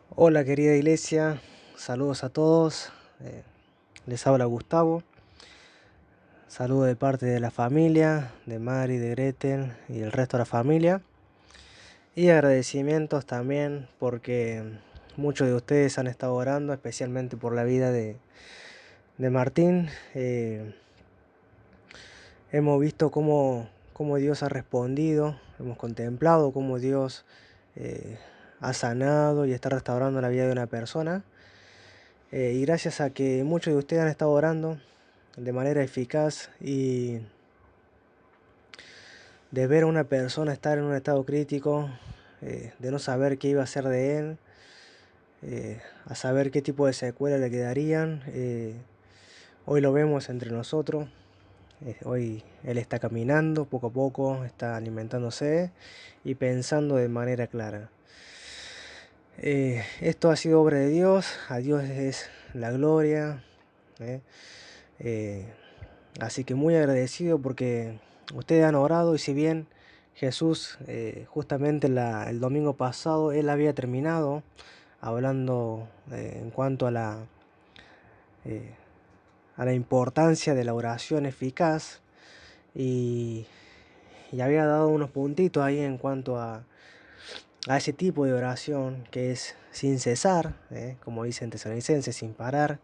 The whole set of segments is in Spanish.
Hola querida iglesia, saludos a todos. Les habla Gustavo. Saludo de parte de la familia, de Mari, de Gretel y el resto de la familia. Y agradecimientos también porque muchos de ustedes han estado orando, especialmente por la vida de Martín. Hemos visto cómo Dios ha respondido, hemos contemplado cómo Dios eh, ha sanado y está restaurando la vida de una persona. Y gracias a que muchos de ustedes han estado orando de manera eficaz y de ver a una persona estar en un estado crítico, de no saber qué iba a hacer de él, a saber qué tipo de secuelas le quedarían, hoy lo vemos entre nosotros. Hoy él está caminando poco a poco, está alimentándose y pensando de manera clara. Esto ha sido obra de Dios, a Dios es la gloria. ¿eh? Eh, Así que muy agradecido porque ustedes han orado y si bien Jesús justamente el domingo pasado él había terminado hablando en cuanto eh, a la importancia de la oración eficaz y, y había dado unos puntitos ahí en cuanto a ese tipo de oración que es sin cesar, como dicen Tesalonicenses, sin parar,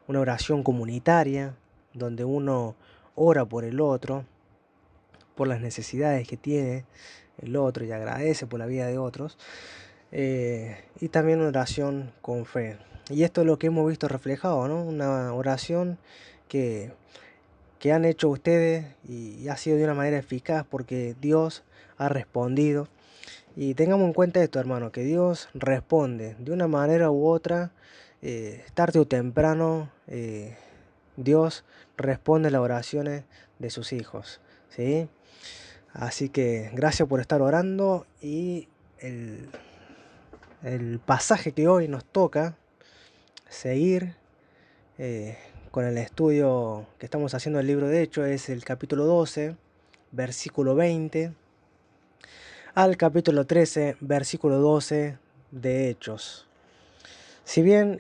una oración comunitaria donde uno ora por el otro, por las necesidades que tiene el otro y agradece por la vida de otros, y también una oración con fe. Y esto es lo que hemos visto reflejado, ¿no? Una oración que, que han hecho ustedes y ha sido de una manera eficaz porque Dios ha respondido. Y tengamos en cuenta esto, hermano, que Dios responde de una manera u otra, tarde o temprano, Dios responde las oraciones de sus hijos, ¿sí? Así que gracias por estar orando y el, el pasaje que hoy nos toca seguir eh, con el estudio que estamos haciendo del libro de Hechos es el capítulo 12, versículo 20, al capítulo 13, versículo 12 de Hechos. Si bien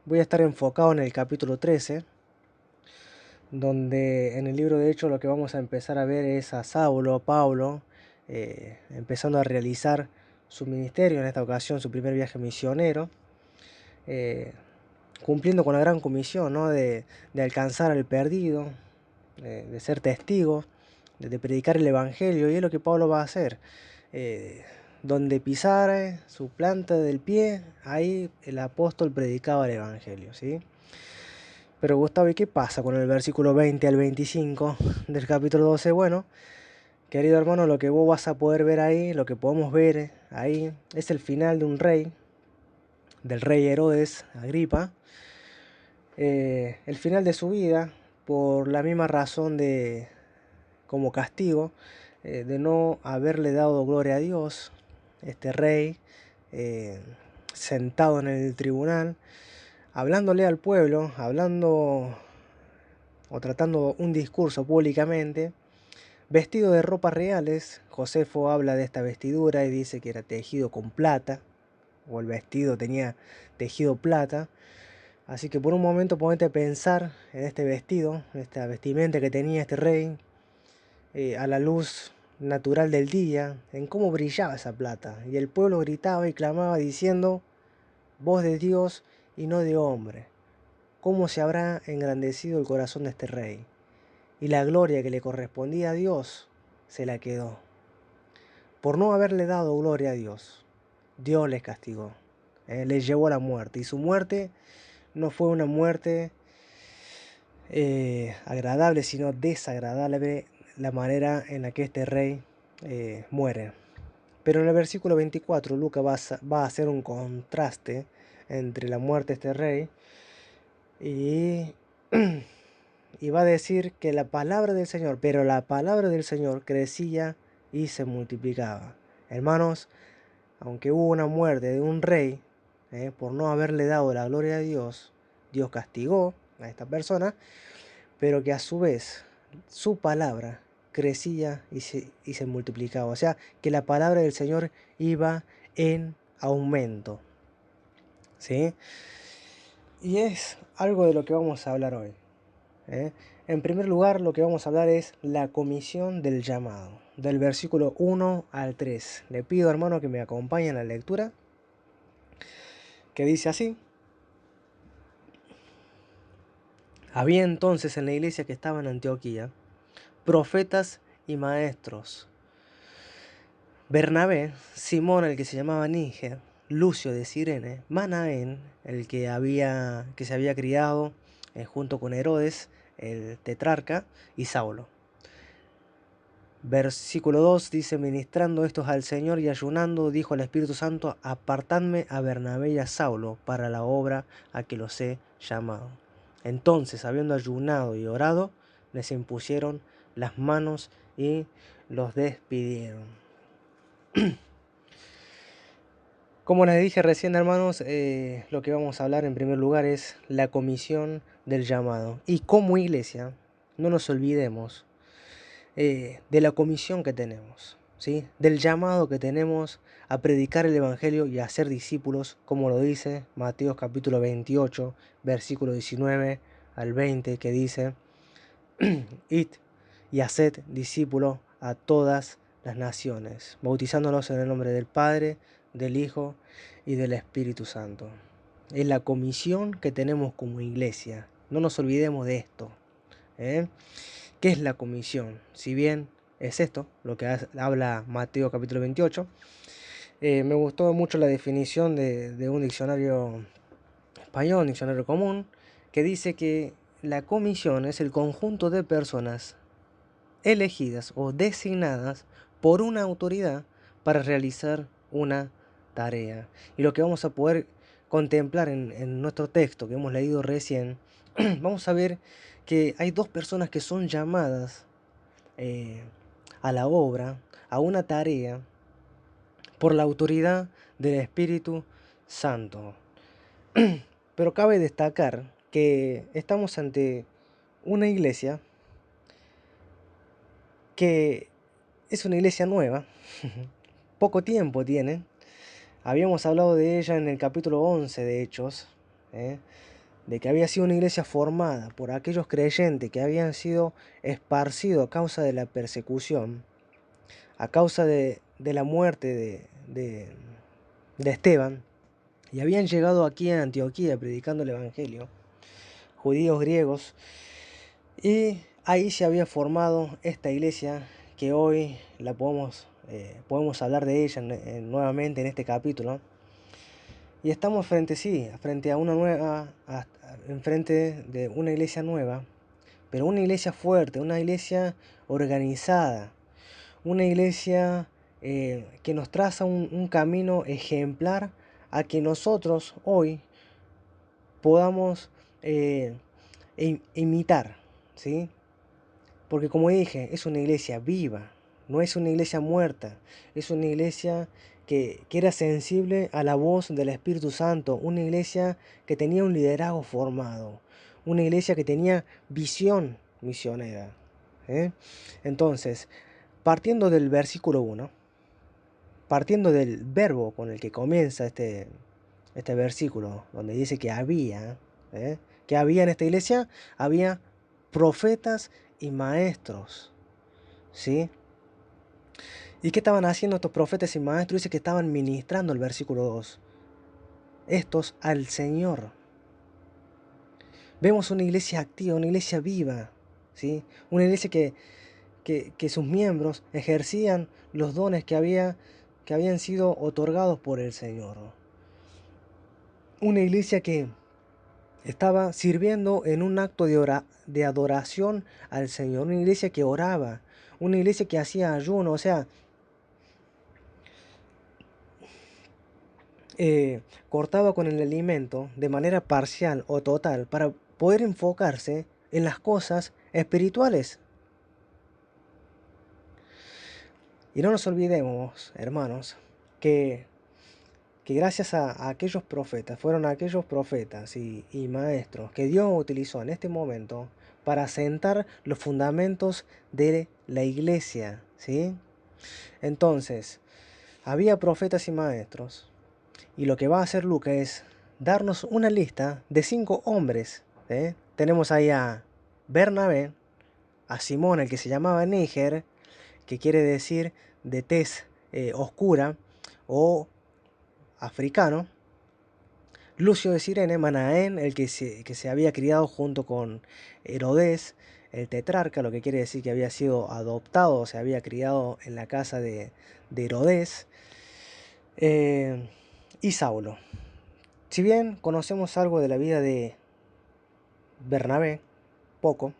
voy a estar enfocado en el capítulo 13, donde en el libro de Hechos lo que vamos a empezar a ver es a Saulo, Pablo, empezando a realizar su ministerio, en esta ocasión su primer viaje misionero, eh, cumpliendo con la gran comisión, ¿no? de alcanzar al perdido, de ser testigo, de predicar el Evangelio, y es lo que Pablo va a hacer. Eh, Donde pisara su planta del pie, ahí el apóstol predicaba el Evangelio, ¿sí? Pero Gustavo, ¿y qué pasa con el versículo 20 al 25 del capítulo 12? Bueno, querido hermano, lo que vos vas a poder ver ahí, lo que podemos ver ahí, es el final de un rey, del rey Herodes Agripa, el final de su vida, por la misma razón de, como castigo, de no haberle dado gloria a Dios, este rey, eh, sentado en el tribunal, hablándole al pueblo, hablando o tratando un discurso públicamente, vestido de ropas reales. Josefo habla de esta vestidura y dice que era tejido con plata, o el vestido tenía tejido plata. Así que por un momento ponete a pensar en este vestido, en esta vestimenta que tenía este rey, a la luz natural del día, en cómo brillaba esa plata. Y el pueblo gritaba y clamaba diciendo, voz de Dios y no de hombre. ¿Cómo se habrá engrandecido el corazón de este rey? Y la gloria que le correspondía a Dios se la quedó. Por no haberle dado gloria a Dios, Dios les castigó, les llevó a la muerte. Y su muerte no fue una muerte agradable, sino desagradable la manera en la que este rey muere. Pero en el versículo 24, Lucas va a hacer un contraste entre la muerte de este rey y, y va a decir que la palabra del Señor, pero la palabra del Señor crecía y se multiplicaba. Hermanos, aunque hubo una muerte de un rey, por no haberle dado la gloria a Dios, Dios castigó a esta persona, pero que a su vez su palabra crecía y se multiplicaba. O sea, que la palabra del Señor iba en aumento, ¿sí? Y es algo de lo que vamos a hablar hoy, ¿eh? En primer lugar, lo que vamos a hablar es la comisión del llamado, del versículo 1 al 3. Le pido, hermano, que me acompañe en la lectura, que dice así: Había entonces en la iglesia que estaba en Antioquía profetas y maestros: Bernabé, Simón, el que se llamaba Níger, Lucio de Cirene, Manaén, el que se había criado junto con Herodes, el tetrarca, y Saulo. Versículo 2 dice: ministrando estos al Señor y ayunando, dijo al Espíritu Santo: apartadme a Bernabé y a Saulo para la obra a que los he llamado. Entonces, habiendo ayunado y orado, les impusieron las manos y los despidieron. Como les dije recién, hermanos, lo que vamos a hablar en primer lugar es la comisión del llamado. Y como iglesia, no nos olvidemos de la comisión que tenemos, ¿sí? Del llamado que tenemos a predicar el Evangelio y a ser discípulos, como lo dice Mateo capítulo 28, versículo 19 al 20, que dice: Id y haced discípulos a todas las naciones, bautizándolos en el nombre del Padre, del Hijo y del Espíritu Santo. Es la comisión que tenemos como iglesia. No nos olvidemos de esto, ¿eh? ¿Qué es la comisión? Si bien es esto, lo que habla Mateo capítulo 28, me gustó mucho la definición de un diccionario español, un diccionario común, que dice que la comisión es el conjunto de personas elegidas o designadas por una autoridad para realizar una tarea. Y lo que vamos a poder contemplar en nuestro texto que hemos leído recién, vamos a ver que hay dos personas que son llamadas eh, a la obra, a una tarea, por la autoridad del Espíritu Santo. Pero cabe destacar que estamos ante una iglesia que es una iglesia nueva, poco tiempo tiene. Habíamos hablado de ella en el capítulo 11 de Hechos, de que había sido una iglesia formada por aquellos creyentes que habían sido esparcidos a causa de la persecución, a causa de la muerte de Esteban, y habían llegado aquí a Antioquía predicando el Evangelio, judíos, griegos, y ahí se había formado esta iglesia que hoy podemos hablar de ella nuevamente en este capítulo. Y estamos frente a una nueva, enfrente de una iglesia nueva, pero una iglesia fuerte, una iglesia organizada, una iglesia que nos traza un camino ejemplar a que nosotros hoy podamos imitar, ¿sí? Porque como dije, es una iglesia viva, no es una iglesia muerta, es una iglesia que era sensible a la voz del Espíritu Santo, una iglesia que tenía un liderazgo formado, una iglesia que tenía visión misionera, ¿eh? Entonces, partiendo del versículo 1, partiendo del verbo con el que comienza este versículo, donde dice que había, que había en esta iglesia, había profetas y maestros, ¿sí? ¿Y qué estaban haciendo estos profetas y maestros? Dice que estaban ministrando, el versículo 2, estos al Señor. Vemos una iglesia activa, una iglesia viva, ¿sí? Una iglesia que sus miembros ejercían los dones que habían sido otorgados por el Señor. Una iglesia que estaba sirviendo en un acto de adoración al Señor. Una iglesia que oraba, una iglesia que hacía ayuno, o sea, cortaba con el alimento de manera parcial o total para poder enfocarse en las cosas espirituales. Y no nos olvidemos, hermanos, que gracias a aquellos profetas, fueron aquellos profetas y maestros que Dios utilizó en este momento para sentar los fundamentos de la iglesia, ¿sí? Entonces, había profetas y maestros. Y lo que va a hacer Lucas es darnos una lista de 5 hombres. Tenemos ahí a Bernabé, a Simón, el que se llamaba Níger, que quiere decir de tez oscura o africano. Lucio de Cirene, Manaén, el que se había criado junto con Herodes, el tetrarca, lo que quiere decir que había sido adoptado, o se había criado en la casa de Herodes, y Saulo. Si bien conocemos algo de la vida de Bernabé, poco,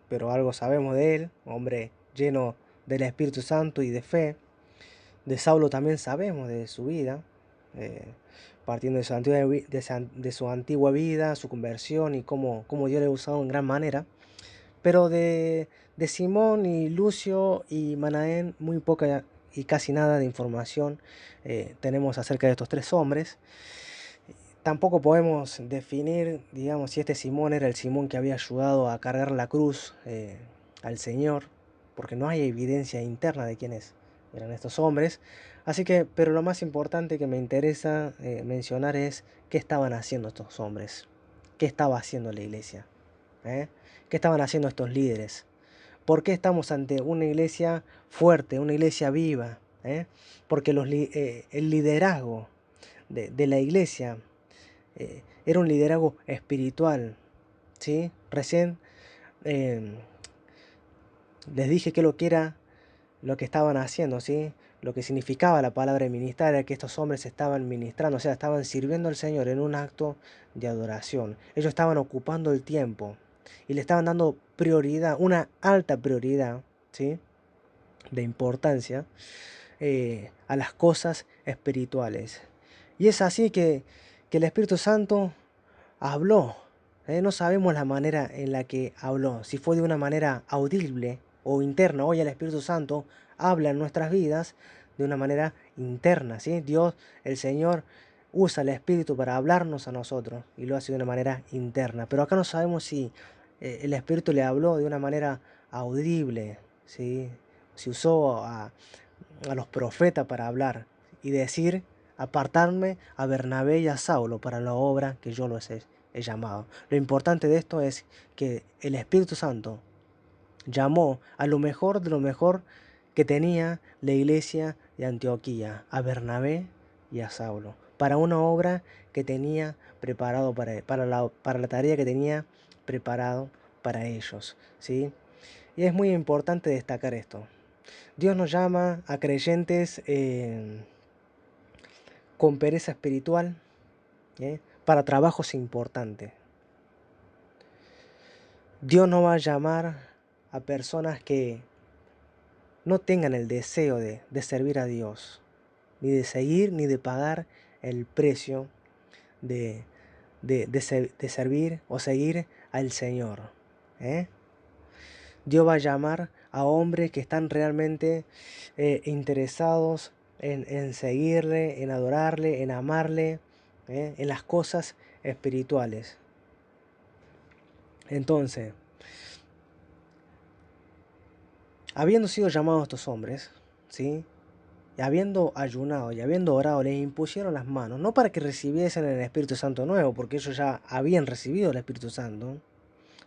pero algo sabemos de él, hombre lleno del Espíritu Santo y de fe. De Saulo también sabemos de su vida, eh, partiendo de su antigua vida, su conversión y cómo Dios le ha usado en gran manera. Pero de Simón y Lucio y Manaén, muy poca y casi nada de información tenemos acerca de estos 3 hombres. Tampoco podemos definir, digamos, si este Simón era el Simón que había ayudado a cargar la cruz al Señor, porque no hay evidencia interna de quiénes eran estos hombres. Así que, pero lo más importante que me interesa mencionar es qué estaban haciendo estos hombres, qué estaba haciendo la iglesia, ¿eh? ¿Qué estaban haciendo estos líderes? ¿Por qué estamos ante una iglesia fuerte, una iglesia viva? Porque el liderazgo de la iglesia era un liderazgo espiritual, ¿sí? Recién eh, les dije que lo que era lo que estaban haciendo, ¿sí? Lo que significaba la palabra ministrar era que estos hombres estaban ministrando, o sea, estaban sirviendo al Señor en un acto de adoración. Ellos estaban ocupando el tiempo y le estaban dando prioridad, una alta prioridad, ¿sí? De importancia a las cosas espirituales. Y es así que el Espíritu Santo habló. No sabemos la manera en la que habló, si fue de una manera audible o interna. Hoy el Espíritu Santo habla en nuestras vidas de una manera interna, ¿sí? Dios, el Señor, usa el Espíritu para hablarnos a nosotros y lo hace de una manera interna. Pero acá no sabemos si el Espíritu le habló de una manera audible, ¿sí? Se usó a los profetas para hablar y decir, apartarme a Bernabé y a Saulo para la obra que yo los he llamado. Lo importante de esto es que el Espíritu Santo llamó a lo mejor de lo mejor que tenía la iglesia de Antioquía, a Bernabé y a Saulo, para una obra que tenía preparado para la tarea que tenía preparado para ellos, ¿sí? Y es muy importante destacar esto. Dios nos llama a creyentes con pereza espiritual para trabajos importantes. Dios no va a llamar a personas que no tengan el deseo de servir a Dios, ni de seguir, ni de pagar el precio de servir o seguir al Señor. Dios va a llamar a hombres que están realmente interesados en seguirle, en adorarle, en amarle, en las cosas espirituales. Entonces, habiendo sido llamados estos hombres, ¿sí? Y habiendo ayunado y habiendo orado, les impusieron las manos, no para que recibiesen el Espíritu Santo nuevo, porque ellos ya habían recibido el Espíritu Santo,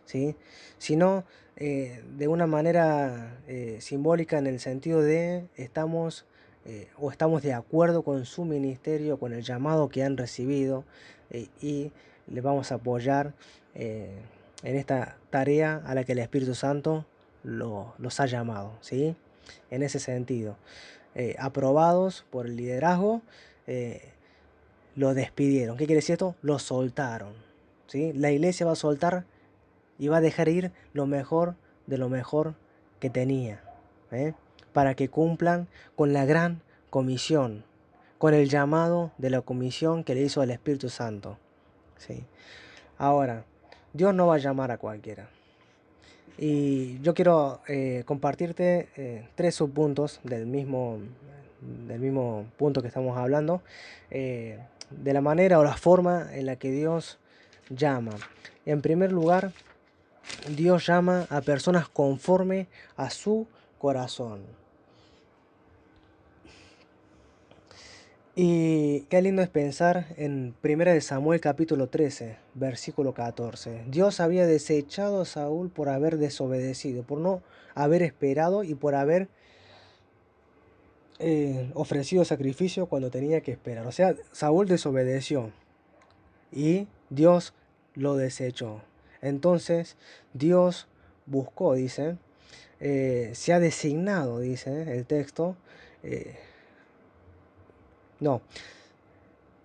¿sí? Sino de una manera simbólica en el sentido de estamos de acuerdo con su ministerio, con el llamado que han recibido y les vamos a apoyar en esta tarea a la que el Espíritu Santo los ha llamado, ¿sí? En ese sentido, aprobados por el liderazgo, lo despidieron. ¿Qué quiere decir esto? Lo soltaron, ¿sí? La iglesia va a soltar y va a dejar ir lo mejor de lo mejor que tenía, para que cumplan con la gran comisión, con el llamado de la comisión que le hizo el Espíritu Santo, ¿sí? Ahora, Dios no va a llamar a cualquiera. Y yo quiero compartirte 3 subpuntos del mismo punto que estamos hablando, de la manera o la forma en la que Dios llama. En primer lugar, Dios llama a personas conforme a su corazón. Y qué lindo es pensar en 1 Samuel capítulo 13, versículo 14. Dios había desechado a Saúl por haber desobedecido, por no haber esperado y por haber ofrecido sacrificio cuando tenía que esperar. O sea, Saúl desobedeció y Dios lo desechó. Entonces Dios buscó, dice, se ha designado, dice el texto, eh, no,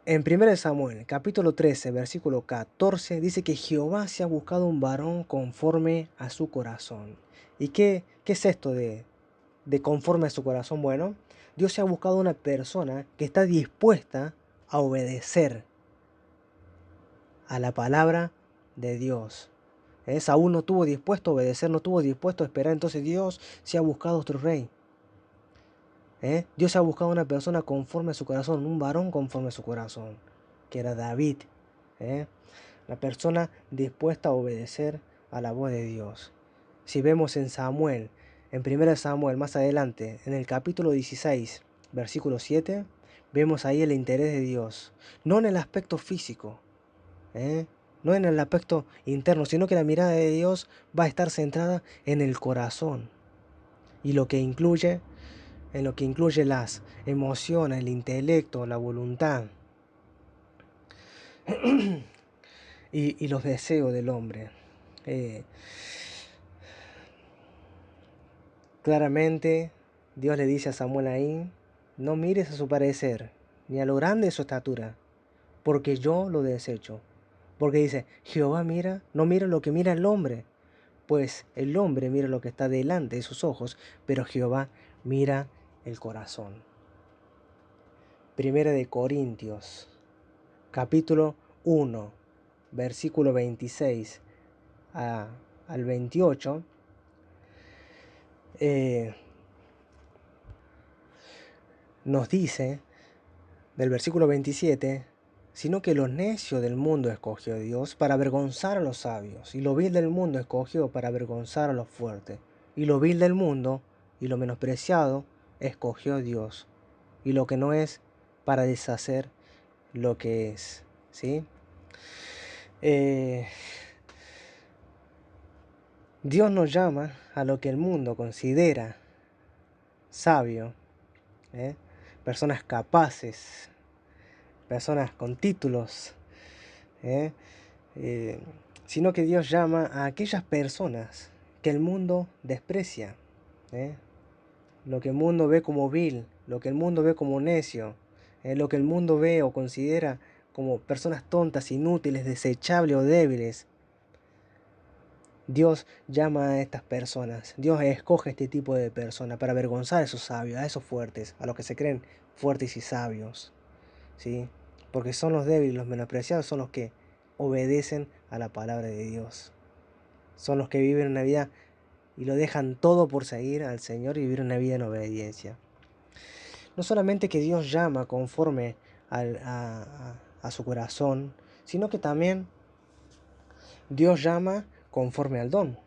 en 1 Samuel, capítulo 13, versículo 14, dice que Jehová se ha buscado un varón conforme a su corazón. ¿Y qué es esto de conforme a su corazón? Bueno, Dios se ha buscado una persona que está dispuesta a obedecer a la palabra de Dios. Saúl no estuvo dispuesto a obedecer, no estuvo dispuesto a esperar, entonces Dios se ha buscado otro rey. Dios se ha buscado una persona conforme a su corazón, un varón conforme a su corazón, que era David. La persona dispuesta a obedecer a la voz de Dios. Si vemos en Samuel, en 1 Samuel, más adelante, en el capítulo 16, versículo 7, vemos ahí el interés de Dios, no en el aspecto físico, no en el aspecto interno, sino que la mirada de Dios va a estar centrada en el corazón y en lo que incluye las emociones, el intelecto, la voluntad y los deseos del hombre. Eh, Claramente, Dios le dice a Samuel ahí, no mires a su parecer, ni a lo grande de su estatura, porque yo lo desecho. Porque dice, Jehová mira, no mira lo que mira el hombre, pues el hombre mira lo que está delante de sus ojos, pero Jehová mira el corazón. Primera de Corintios, capítulo 1, versículo 26 al 28, nos dice, del versículo 27, sino que lo necio del mundo escogió Dios para avergonzar a los sabios, y lo vil del mundo escogió para avergonzar a los fuertes, y lo vil del mundo y lo menospreciado escogió Dios, y lo que no es para deshacer lo que es. ¿Sí? Dios nos llama a lo que el mundo considera sabio, personas capaces, personas con títulos, ¿eh? Sino que Dios llama a aquellas personas que el mundo desprecia, ¿eh? Lo que el mundo ve como vil, lo que el mundo ve como necio, lo que el mundo ve o considera como personas tontas, inútiles, desechables o débiles. Dios llama a estas personas, Dios escoge este tipo de personas para avergonzar a esos sabios, a esos fuertes, a los que se creen fuertes y sabios, ¿sí? Porque son los débiles, los menospreciados, son los que obedecen a la palabra de Dios. Son los que viven una vida y lo dejan todo por seguir al Señor y vivir una vida en obediencia. No solamente que Dios llama conforme a su corazón, sino que también Dios llama conforme al don.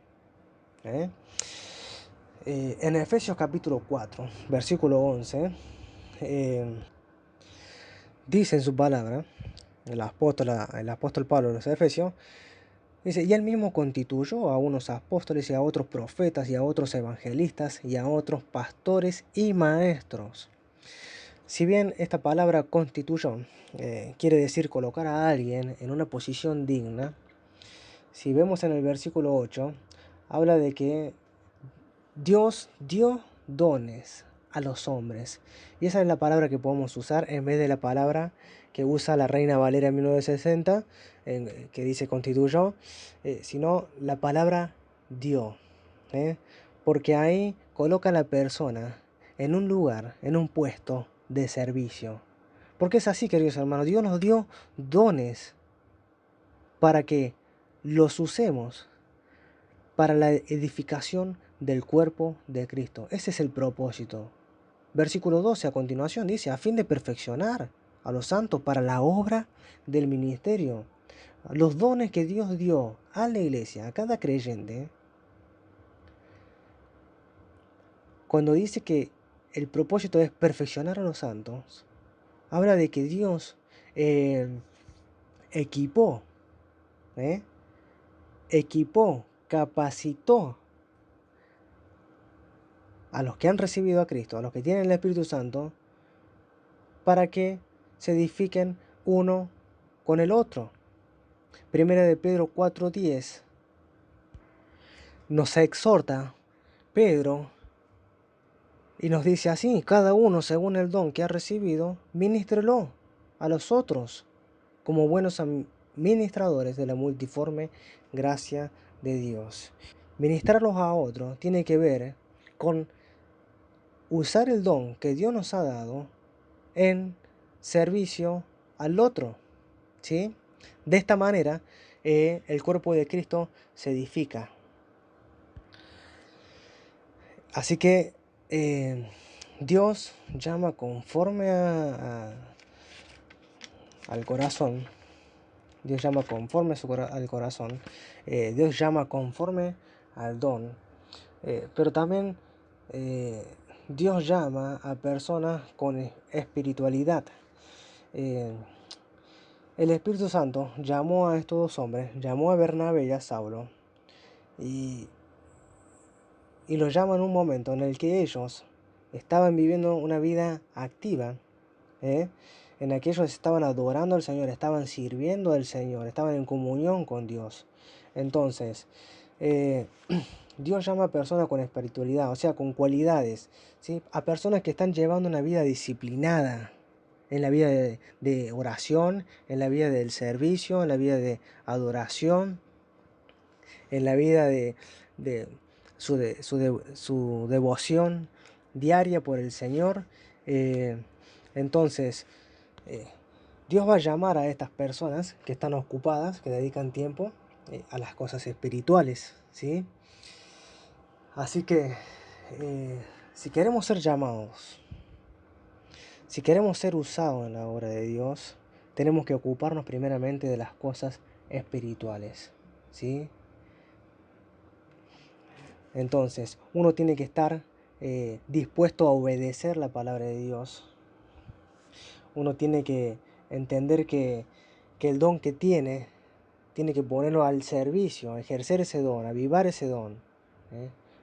En Efesios capítulo 4, versículo 11, dice en su palabra, el apóstol Pablo de los Efesios, dice, y él mismo constituyó a unos apóstoles y a otros profetas y a otros evangelistas y a otros pastores y maestros. Si bien esta palabra constituyó quiere decir colocar a alguien en una posición digna, si vemos en el versículo 8, habla de que Dios dio dones a los hombres. Y esa es la palabra que podemos usar en vez de la palabra que usa la Reina Valera en 1960, que dice constituyó, sino la palabra dio. Porque ahí coloca a la persona en un lugar, en un puesto de servicio. Porque es así, queridos hermanos, Dios nos dio dones para que los usemos para la edificación del cuerpo de Cristo. Ese es el propósito. Versículo 12 a continuación dice, a fin de perfeccionar a los santos para la obra del ministerio. Los dones que Dios dio a la iglesia, a cada creyente, cuando dice que el propósito es perfeccionar a los santos, habla de que Dios eh, equipó, ¿eh? Equipó, capacitó a los que han recibido a Cristo, a los que tienen el Espíritu Santo, para que se edifiquen uno con el otro. Primera de Pedro 4:10 nos exhorta Pedro y nos dice así: cada uno según el don que ha recibido, ministrelo a los otros como buenos administradores de la multiforme gracia de Dios. Ministrarlos a otros tiene que ver con usar el don que Dios nos ha dado en servicio al otro, ¿sí? De esta manera, el cuerpo de Cristo se edifica. Así que Dios llama conforme al corazón. Dios llama conforme al corazón. Dios llama conforme al don. Pero también Dios llama a personas con espiritualidad. El Espíritu Santo llamó a estos dos hombres, llamó a Bernabé y a Saulo, y los llama en un momento en el que ellos estaban viviendo una vida activa, en la que ellos estaban adorando al Señor, estaban sirviendo al Señor, estaban en comunión con Dios. Entonces, Dios llama a personas con espiritualidad, o sea, con cualidades, ¿sí? A personas que están llevando una vida disciplinada, en la vida de oración, en la vida del servicio, en la vida de adoración, en la vida de su devoción diaria por el Señor. Entonces, Dios va a llamar a estas personas que están ocupadas, que dedican tiempo a las cosas espirituales, ¿sí? Así que, si queremos ser llamados, si queremos ser usados en la obra de Dios, tenemos que ocuparnos primeramente de las cosas espirituales, ¿sí? Entonces, uno tiene que estar dispuesto a obedecer la palabra de Dios. Uno tiene que entender que el don que tiene que ponerlo al servicio, ejercer ese don, avivar ese don,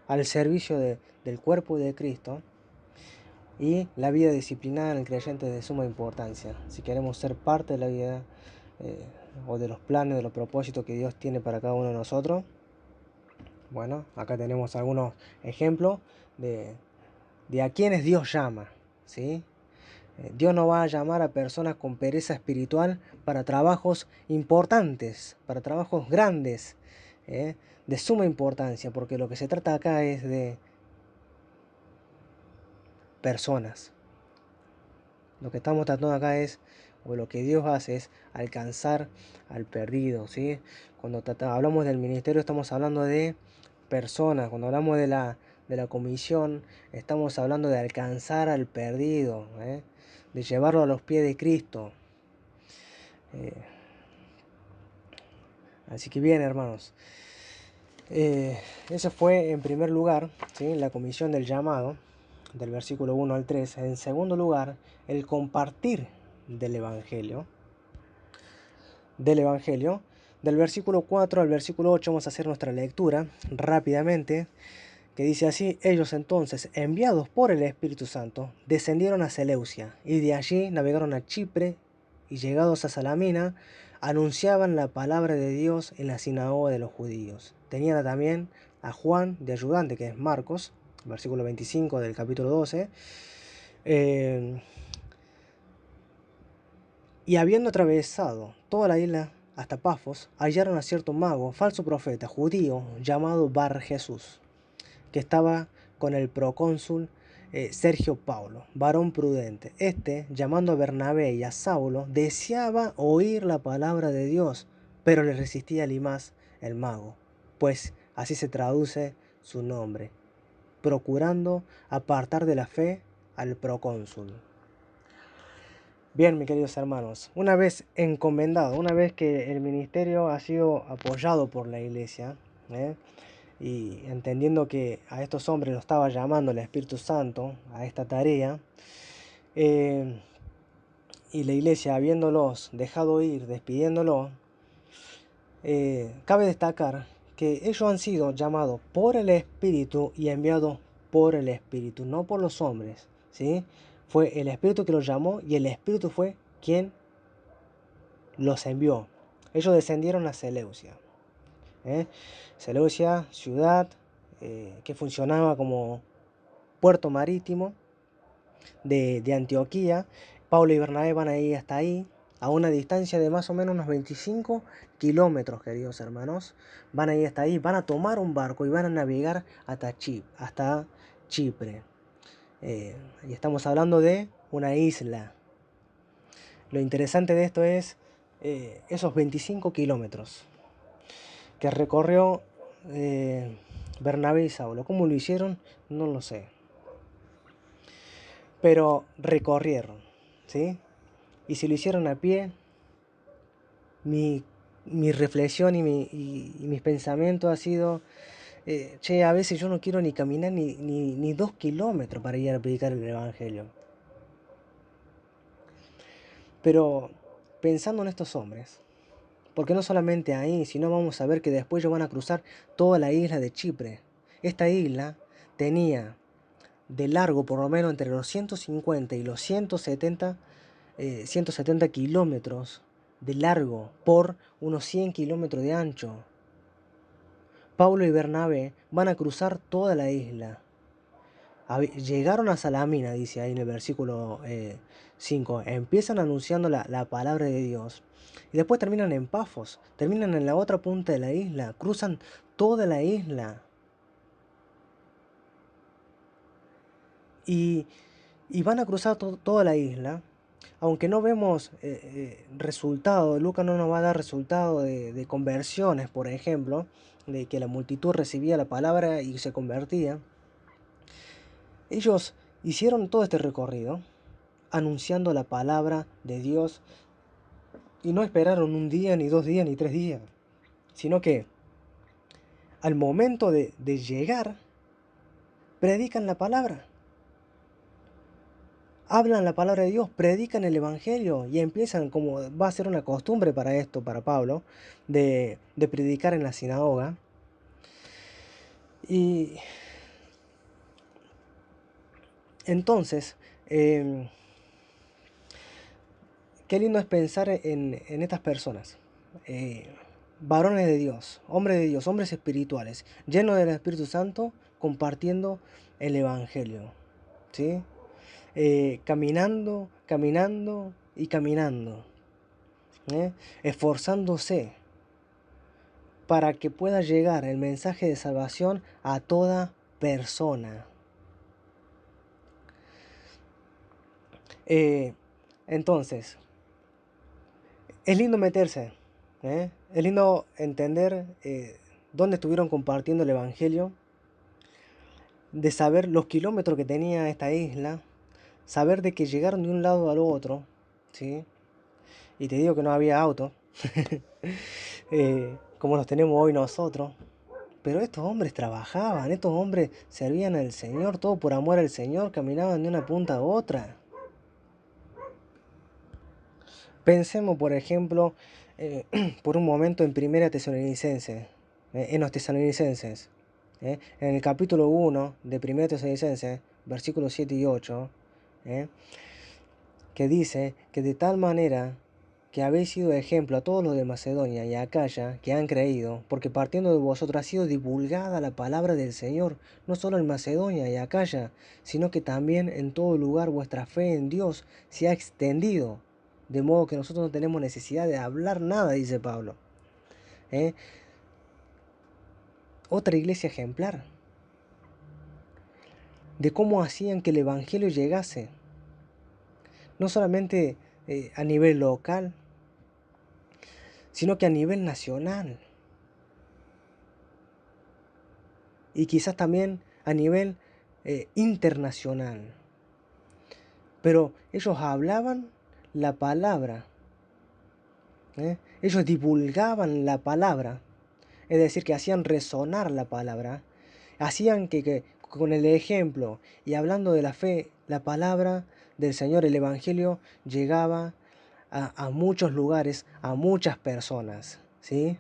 al servicio del cuerpo de Cristo. Y la vida disciplinada en el creyente es de suma importancia. Si queremos ser parte de la vida o de los planes, de los propósitos que Dios tiene para cada uno de nosotros. Bueno, acá tenemos algunos ejemplos de a quienes Dios llama, ¿sí? Dios no va a llamar a personas con pereza espiritual para trabajos importantes, para trabajos grandes, de suma importancia, porque lo que se trata acá es de personas. Lo que estamos tratando acá es, o lo que Dios hace es alcanzar al perdido, ¿sí? Cuando hablamos del ministerio estamos hablando de personas. Cuando hablamos de la comisión estamos hablando de alcanzar al perdido, de llevarlo a los pies de Cristo. Así que bien, hermanos, ese fue en primer lugar, ¿sí? La comisión del llamado, del versículo 1 al 3. En segundo lugar, el compartir del Evangelio. Del versículo 4 al versículo 8 vamos a hacer nuestra lectura rápidamente, que dice así: ellos entonces, enviados por el Espíritu Santo, descendieron a Seleucia, y de allí navegaron a Chipre, y llegados a Salamina, anunciaban la palabra de Dios en la sinagoga de los judíos. Tenían también a Juan de ayudante, que es Marcos, versículo 25 del capítulo 12. Y habiendo atravesado toda la isla hasta Pafos, hallaron a cierto mago, falso profeta, judío, llamado Bar Jesús, que estaba con el procónsul Sergio Paulo, varón prudente. Este, llamando a Bernabé y a Saulo, deseaba oír la palabra de Dios, pero le resistía Elimas el mago, pues así se traduce su nombre, procurando apartar de la fe al procónsul. Bien, mis queridos hermanos, una vez encomendado, una vez que el ministerio ha sido apoyado por la iglesia, y entendiendo que a estos hombres lo estaba llamando el Espíritu Santo a esta tarea, y la iglesia habiéndolos dejado ir, despidiéndolo, cabe destacar que ellos han sido llamados por el Espíritu y enviados por el Espíritu, no por los hombres, ¿sí? Fue el Espíritu que los llamó y el Espíritu fue quien los envió. Ellos descendieron a Seleucia. Seleucia, ciudad que funcionaba como puerto marítimo de Antioquía. Pablo y Bernabé van a ir hasta ahí, a una distancia de más o menos unos 25 kilómetros, queridos hermanos. Van a ir hasta ahí, van a tomar un barco y van a navegar hasta Chipre. Y estamos hablando de una isla. Lo interesante de esto es esos 25 kilómetros que recorrió Bernabé y Saulo. ¿Cómo lo hicieron? No lo sé. Pero recorrieron, ¿sí? Y si lo hicieron a pie, mi reflexión y mis pensamientos ha sido, a veces yo no quiero ni caminar ni 2 kilómetros para ir a predicar el Evangelio. Pero pensando en estos hombres, porque no solamente ahí, sino vamos a ver que después ellos van a cruzar toda la isla de Chipre. Esta isla tenía de largo por lo menos entre los 150 y los 170 kilómetros de largo por unos 100 kilómetros de ancho. Pablo y Bernabé van a cruzar toda la isla. Llegaron a Salamina, dice ahí en el versículo 5. Empiezan anunciando la palabra de Dios. Y después terminan en Pafos. Terminan en la otra punta de la isla. Cruzan toda la isla. Y van a cruzar toda la isla. Aunque no vemos resultados, Lucas no nos va a dar resultados de conversiones, por ejemplo, de que la multitud recibía la palabra y se convertía. Ellos hicieron todo este recorrido anunciando la palabra de Dios y no esperaron un día, ni 2 días, ni 3 días, sino que al momento de llegar, predican la palabra. Hablan la palabra de Dios, predican el Evangelio y empiezan, como va a ser una costumbre para esto, para Pablo, de predicar en la sinagoga. Y entonces, qué lindo es pensar en estas personas, varones de Dios, hombres espirituales, llenos del Espíritu Santo, compartiendo el Evangelio, ¿sí? Caminando y caminando, esforzándose para que pueda llegar el mensaje de salvación a toda persona. Entonces, es lindo meterse, es lindo entender dónde estuvieron compartiendo el Evangelio, de saber los kilómetros que tenía esta isla, saber de que llegaron de un lado al otro, ¿sí? Y te digo que no había auto, como los tenemos hoy nosotros. Pero estos hombres trabajaban, estos hombres servían al Señor, todo por amor al Señor, caminaban de una punta a otra. Pensemos, por ejemplo, por un momento en Primera Tesalonicenses, en los Tesalonicenses. En el capítulo 1 de Primera Tesalonicenses, versículos 7 y 8, que dice que de tal manera que habéis sido ejemplo a todos los de Macedonia y Acaya que han creído, porque partiendo de vosotros ha sido divulgada la palabra del Señor, no solo en Macedonia y Acaya, sino que también en todo lugar vuestra fe en Dios se ha extendido, de modo que nosotros no tenemos necesidad de hablar nada, dice Pablo. Otra iglesia ejemplar de cómo hacían que el Evangelio llegase, no solamente a nivel local, sino que a nivel nacional. Y quizás también a nivel internacional. Pero ellos hablaban la palabra. Ellos divulgaban la palabra. Es decir, que hacían resonar la palabra. Hacían que con el ejemplo y hablando de la fe, la palabra del Señor, el Evangelio, llegaba a muchos lugares, a muchas personas, ¿sí?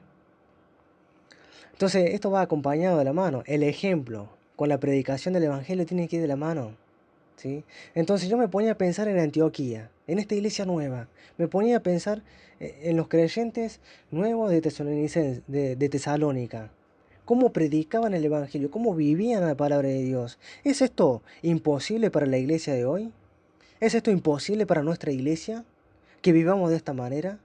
Entonces, esto va acompañado de la mano. El ejemplo con la predicación del Evangelio tiene que ir de la mano, ¿sí? Entonces yo me ponía a pensar en Antioquía, en esta iglesia nueva. Me ponía a pensar en los creyentes nuevos de Tesalónica. Cómo predicaban el Evangelio, cómo vivían la palabra de Dios. ¿Es esto imposible para la iglesia de hoy? ¿Es esto imposible para nuestra iglesia? ¿Que vivamos de esta manera?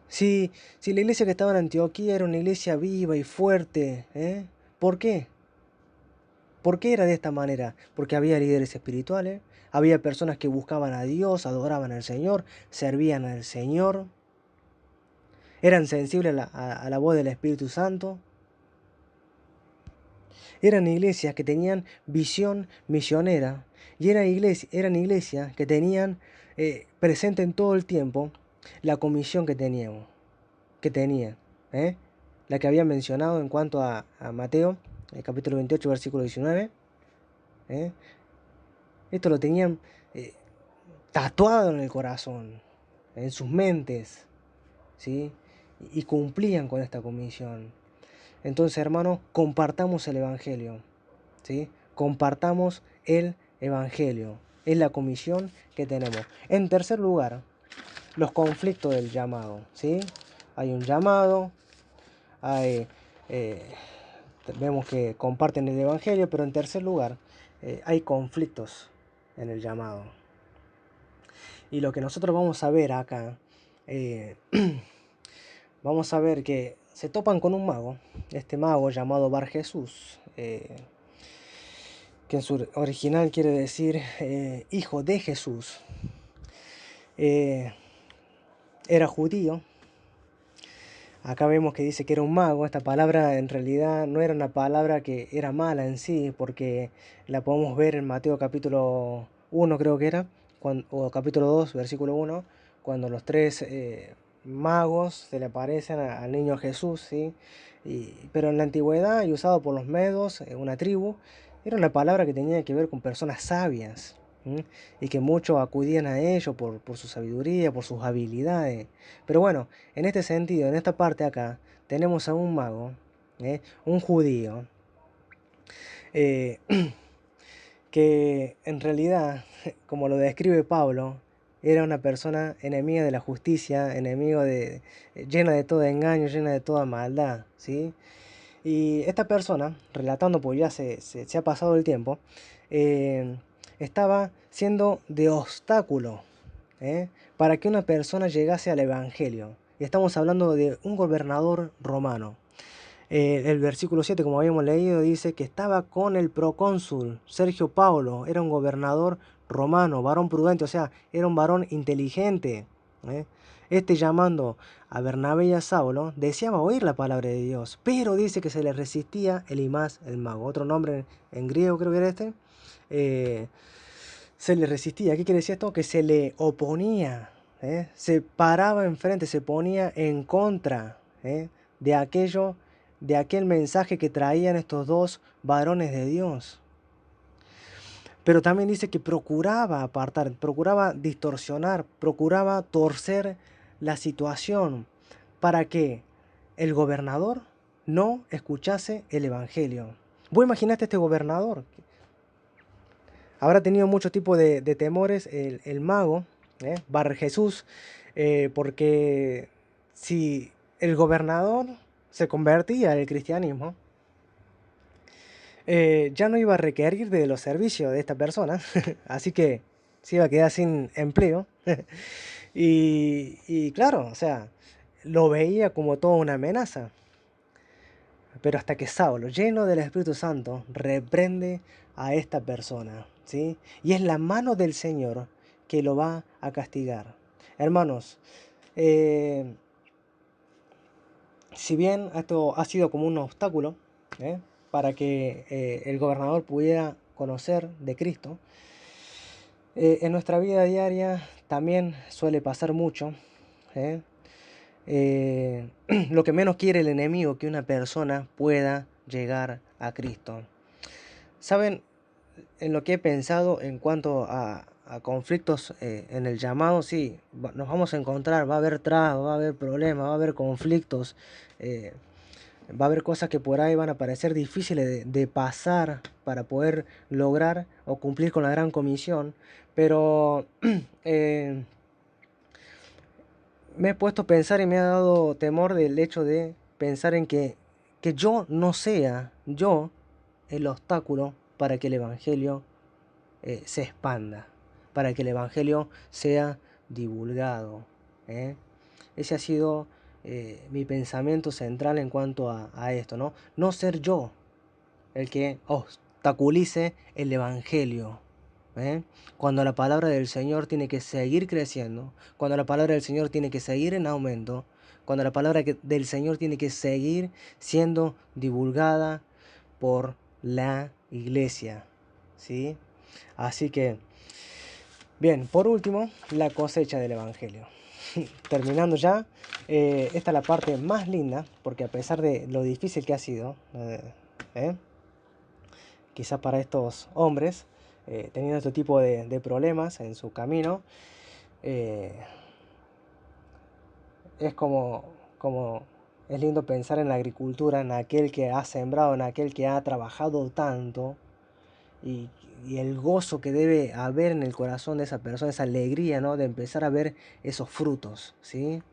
Si, si la iglesia que estaba en Antioquía era una iglesia viva y fuerte, ¿eh? ¿Por qué? ¿Por qué era de esta manera? Porque había líderes espirituales, había personas que buscaban a Dios, adoraban al Señor, servían al Señor, eran sensibles a la voz del Espíritu Santo. Eran iglesias que tenían visión misionera y eran iglesias que tenían presente en todo el tiempo la comisión que tenían, ¿eh? La que había mencionado en cuanto a Mateo, el capítulo 28, versículo 19. ¿eh? Esto lo tenían eh, tatuado en el corazón, en sus mentes, ¿sí? Y cumplían con esta comisión. Entonces, hermanos, compartamos el Evangelio, ¿sí? Compartamos el Evangelio. Es la comisión que tenemos. En tercer lugar, los conflictos del llamado, ¿sí? Hay un llamado, hay, eh, vemos que comparten el Evangelio, pero en tercer lugar, hay conflictos en el llamado. Y lo que nosotros vamos a ver acá, eh, vamos a ver que se topan con un mago, este mago llamado Bar Jesús, que en su original quiere decir hijo de Jesús. Era judío. Acá vemos que dice que era un mago. Esta palabra en realidad no era una palabra que era mala en sí, porque la podemos ver en Mateo capítulo 1, creo que era, o capítulo 2, versículo 1, cuando los tres magos se le aparecen al niño Jesús, ¿sí? Pero en la antigüedad, y usado por los medos, una tribu, era una palabra que tenía que ver con personas sabias. ¿Mm? Y que muchos acudían a ellos por su sabiduría, por sus habilidades. Pero bueno, en este sentido, en esta parte acá, tenemos a un mago, un judío, eh, que en realidad, como lo describe Pablo, era una persona enemiga de la justicia, llena de todo engaño, llena de toda maldad, ¿sí? Y esta persona, relatando, pues ya se ha pasado el tiempo, eh, estaba siendo de obstáculo, ¿eh? Para que una persona llegase al Evangelio. Y estamos hablando de un gobernador romano. El versículo 7, como habíamos leído, dice que estaba con el procónsul Sergio Paulo. Era un gobernador romano, varón prudente, o sea, era un varón inteligente. ¿eh? Este, llamando a Bernabé y a Saulo, deseaba oír la palabra de Dios, pero dice que se le resistía Elimás el mago. Otro nombre en griego creo que era este. Se le resistía. ¿Qué quiere decir esto? Que se le oponía, se paraba enfrente, se ponía en contra de aquello, de aquel mensaje que traían estos dos varones de Dios. Pero también dice que procuraba apartar, procuraba distorsionar, procuraba torcer la situación para que el gobernador no escuchase el evangelio. Vos imaginaste este gobernador. Habrá tenido mucho tipo de temores el mago, Bar Jesús, porque si el gobernador se convertía al cristianismo, ya no iba a requerir de los servicios de esta persona, así que se iba a quedar sin empleo. Y claro, o sea, lo veía como toda una amenaza. Pero hasta que Saulo, lleno del Espíritu Santo, reprende a esta persona, ¿sí? Y es la mano del Señor que lo va a castigar. Hermanos, si bien esto ha sido como un obstáculo, para que el gobernador pudiera conocer de Cristo, en nuestra vida diaria también suele pasar mucho, ¿eh? Lo que menos quiere el enemigo, que una persona pueda llegar a Cristo. ¿Saben en lo que he pensado en cuanto a conflictos en el llamado, sí, nos vamos a encontrar, va a haber trabas, va a haber problemas, va a haber conflictos, eh, va a haber cosas que por ahí van a parecer difíciles de pasar para poder lograr o cumplir con la gran comisión, pero eh, me he puesto a pensar y me ha dado temor del hecho de pensar en que yo no sea yo el obstáculo para que el Evangelio se expanda, para que el Evangelio sea divulgado. ¿eh? Ese ha sido mi pensamiento central en cuanto a esto, ¿no? No ser yo el que obstaculice el Evangelio. ¿eh? Cuando la palabra del Señor tiene que seguir creciendo, cuando la palabra del Señor tiene que seguir en aumento, cuando la palabra del Señor tiene que seguir siendo divulgada por la iglesia. ¿Sí? Así que, bien, por último, la cosecha del Evangelio. Terminando ya, esta es la parte más linda, porque a pesar de lo difícil que ha sido, quizás para estos hombres, teniendo este tipo de problemas en su camino, eh, es como es lindo pensar en la agricultura, en aquel que ha sembrado, en aquel que ha trabajado tanto, y, y el gozo que debe haber en el corazón de esa persona, esa alegría, ¿no? De empezar a ver esos frutos, ¿sí?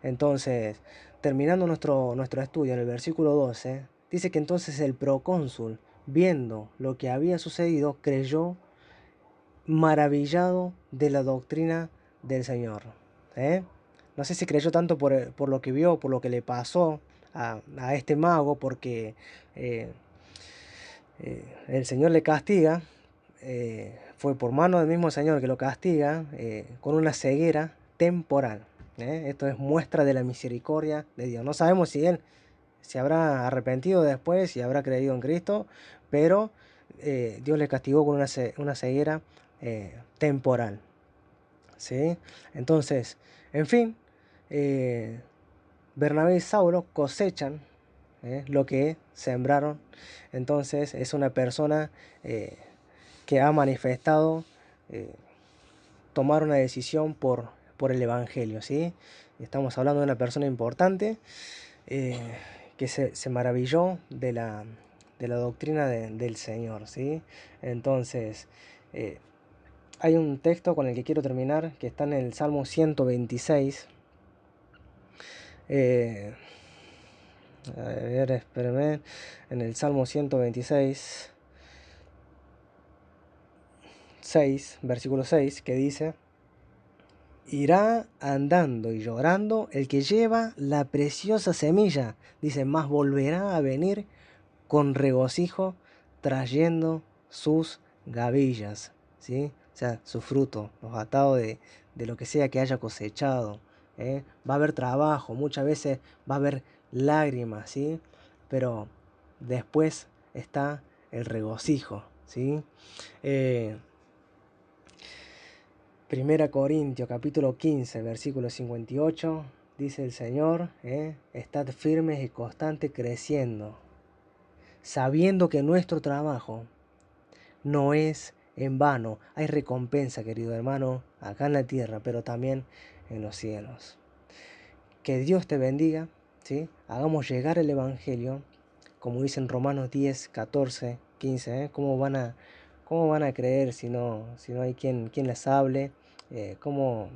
Entonces, terminando nuestro estudio en el versículo 12, dice que entonces el procónsul, viendo lo que había sucedido, creyó maravillado de la doctrina del Señor. ¿eh? No sé si creyó tanto por lo que vio, por lo que le pasó a este mago, porque eh, el Señor le castiga, fue por mano del mismo Señor que lo castiga con una ceguera temporal. Esto es muestra de la misericordia de Dios. No sabemos si él se habrá arrepentido después, si habrá creído en Cristo, pero Dios le castigó con una ceguera temporal. ¿sí? Entonces, en fin, Bernabé y Saulo cosechan lo que sembraron. Entonces es una persona que ha manifestado tomar una decisión por el Evangelio. ¿sí? Estamos hablando de una persona importante eh, que se maravilló de la doctrina del Señor. ¿sí? Entonces, hay un texto con el que quiero terminar, que está en el Salmo 126. A ver, espérenme. En el Salmo 126, versículo 6, que dice: irá andando y llorando el que lleva la preciosa semilla. Dice, mas volverá a venir con regocijo trayendo sus gavillas. ¿sí? O sea, su fruto, los atados de lo que sea que haya cosechado. Va a haber trabajo, muchas veces va a haber lágrimas, ¿sí? Pero después está el regocijo, ¿sí? Primera Corintios capítulo 15 versículo 58 dice el Señor, estad firmes y constantes creciendo, sabiendo que nuestro trabajo no es en vano. Hay recompensa, querido hermano, acá en la tierra, pero también en los cielos. Que Dios te bendiga, ¿sí? Hagamos llegar el Evangelio, como dice en Romanos 10, 14, 15. ¿Cómo van a creer si no hay quien les hable? ¿Cómo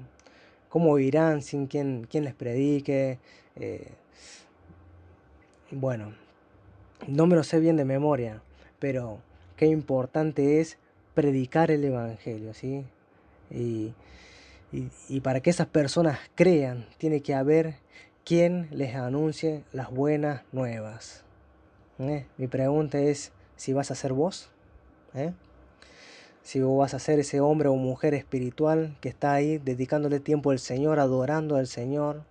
oirán sin quien les predique? Bueno, no me lo sé bien de memoria, pero qué importante es predicar el Evangelio, ¿sí? Y, y para que esas personas crean, tiene que haber quien les anuncie las buenas nuevas. Mi pregunta es si vas a ser vos, ¿eh? Si vos vas a ser ese hombre o mujer espiritual que está ahí dedicándole tiempo al Señor, adorando al Señor,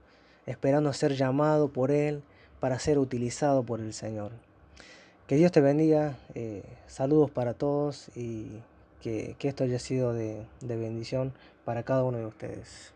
esperando ser llamado por Él para ser utilizado por el Señor. Que Dios te bendiga, saludos para todos y que esto haya sido de bendición para cada uno de ustedes.